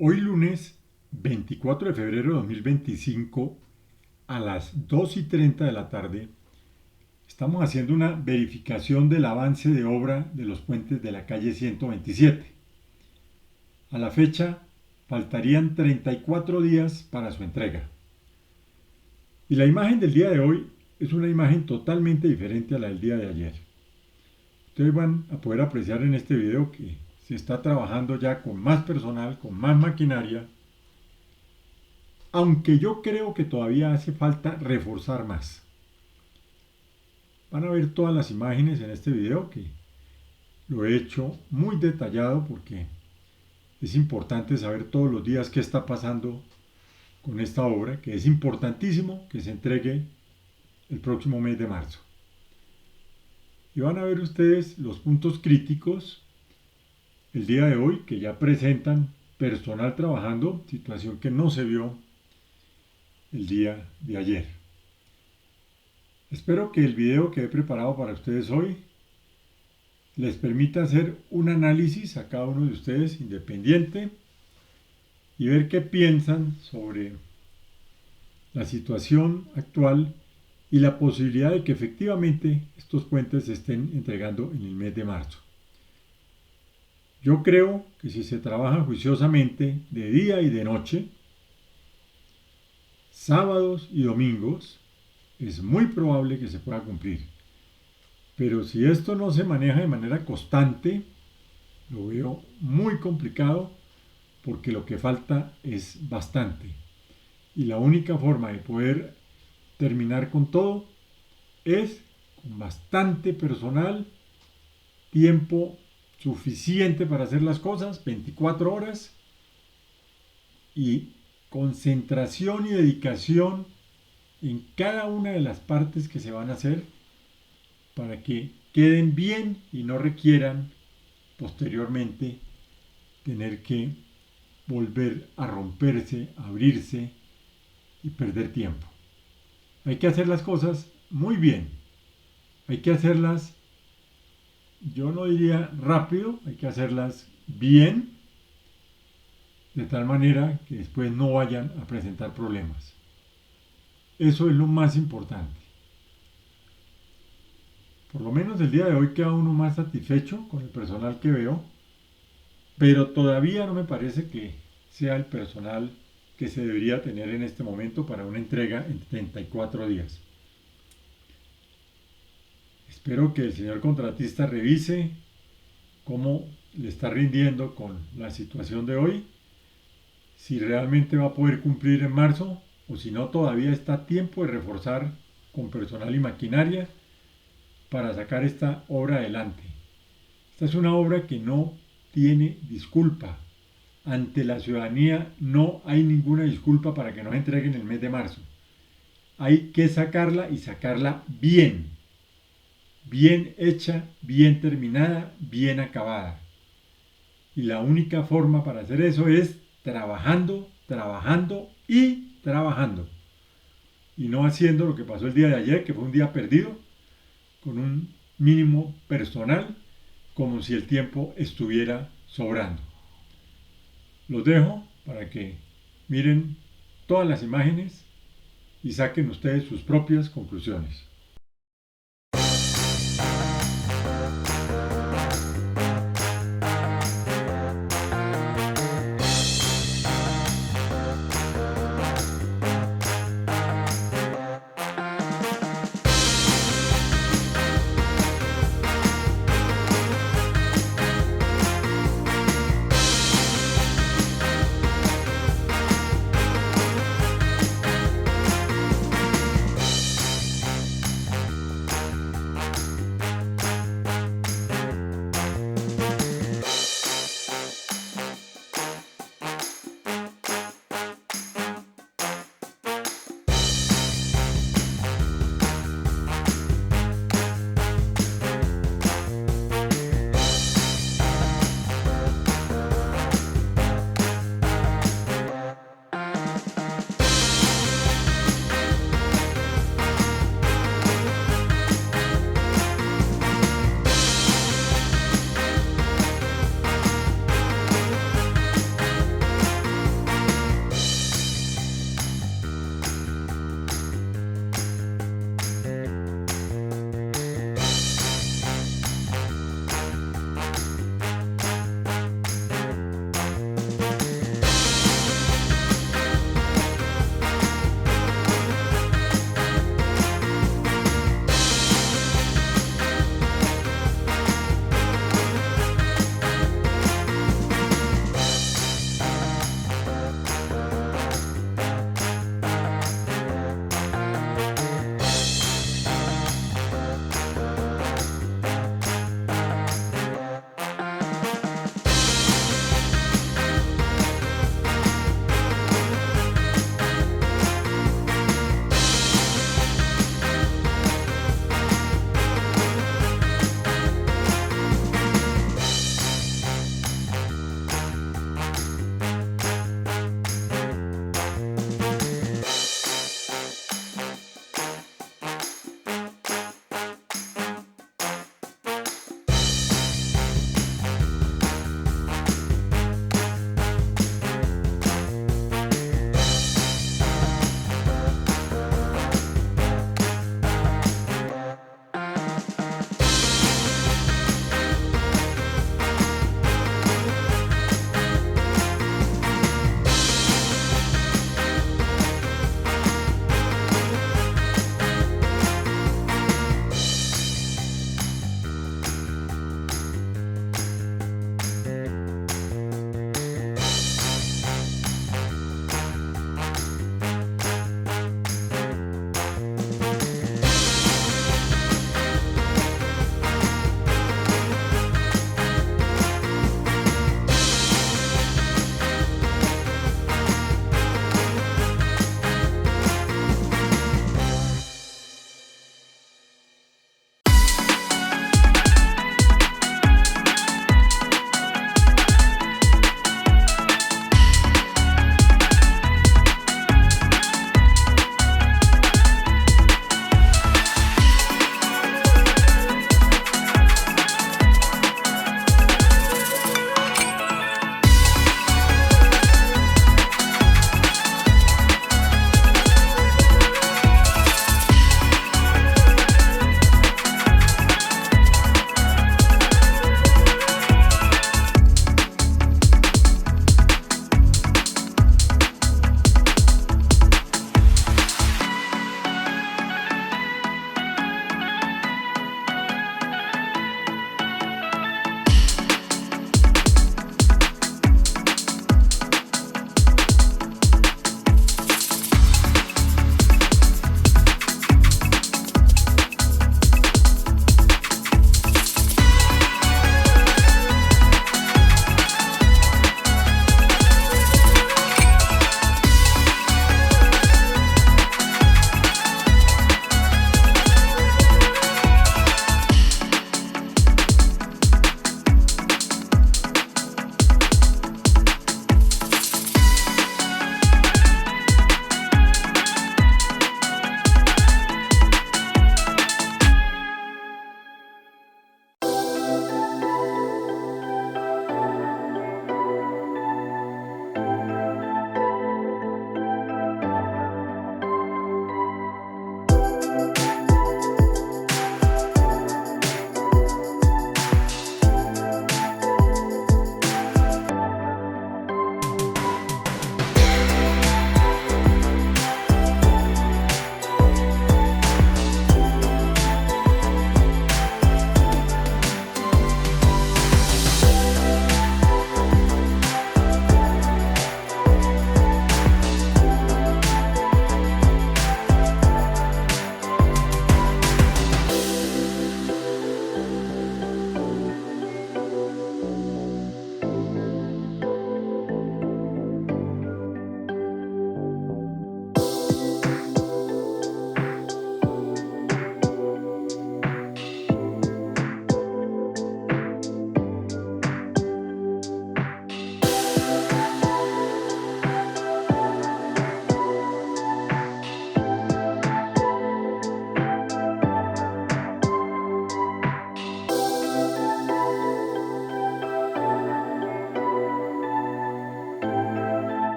Hoy lunes 24 de febrero de 2025 a las 2:30 de la tarde estamos haciendo una verificación del avance de obra de los puentes de la calle 127. A la fecha faltarían 34 días para su entrega. Y la imagen del día de hoy es una imagen totalmente diferente a la del día de ayer. Ustedes van a poder apreciar en este video que se está trabajando ya con más personal, con más maquinaria, aunque yo creo que todavía hace falta reforzar más. Van a ver todas las imágenes en este video, que lo he hecho muy detallado porque es importante saber todos los días qué está pasando con esta obra, que es importantísimo que se entregue el próximo mes de marzo. Y van a ver ustedes los puntos críticos el día de hoy, que ya presentan personal trabajando, situación que no se vio el día de ayer. Espero que el video que he preparado para ustedes hoy les permita hacer un análisis a cada uno de ustedes independiente y ver qué piensan sobre la situación actual y la posibilidad de que efectivamente estos puentes se estén entregando en el mes de marzo. Yo creo que si se trabaja juiciosamente de día y de noche, sábados y domingos, es muy probable que se pueda cumplir. Pero si esto no se maneja de manera constante, lo veo muy complicado, porque lo que falta es bastante. Y la única forma de poder terminar con todo es con bastante personal, tiempo suficiente para hacer las cosas, 24 horas, y concentración y dedicación en cada una de las partes que se van a hacer para que queden bien y no requieran posteriormente tener que volver a romperse, abrirse y perder tiempo. Hay que hacer las cosas muy bien. Hay que hacerlas, yo no diría rápido, hay que hacerlas bien, de tal manera que después no vayan a presentar problemas. Eso es lo más importante. Por lo menos el día de hoy queda uno más satisfecho con el personal que veo, pero todavía no me parece que sea el personal que se debería tener en este momento para una entrega en 34 días. Espero que el señor contratista revise cómo le está rindiendo con la situación de hoy, si realmente va a poder cumplir en marzo o si no, todavía está a tiempo de reforzar con personal y maquinaria para sacar esta obra adelante. Esta es una obra que no tiene disculpa. Ante la ciudadanía no hay ninguna disculpa para que no se entregue en el mes de marzo. Hay que sacarla y sacarla bien. Bien hecha, bien terminada, bien acabada. Y la única forma para hacer eso es trabajando, trabajando y trabajando. Y no haciendo lo que pasó el día de ayer, que fue un día perdido, con un mínimo personal, como si el tiempo estuviera sobrando. Los dejo para que miren todas las imágenes y saquen ustedes sus propias conclusiones.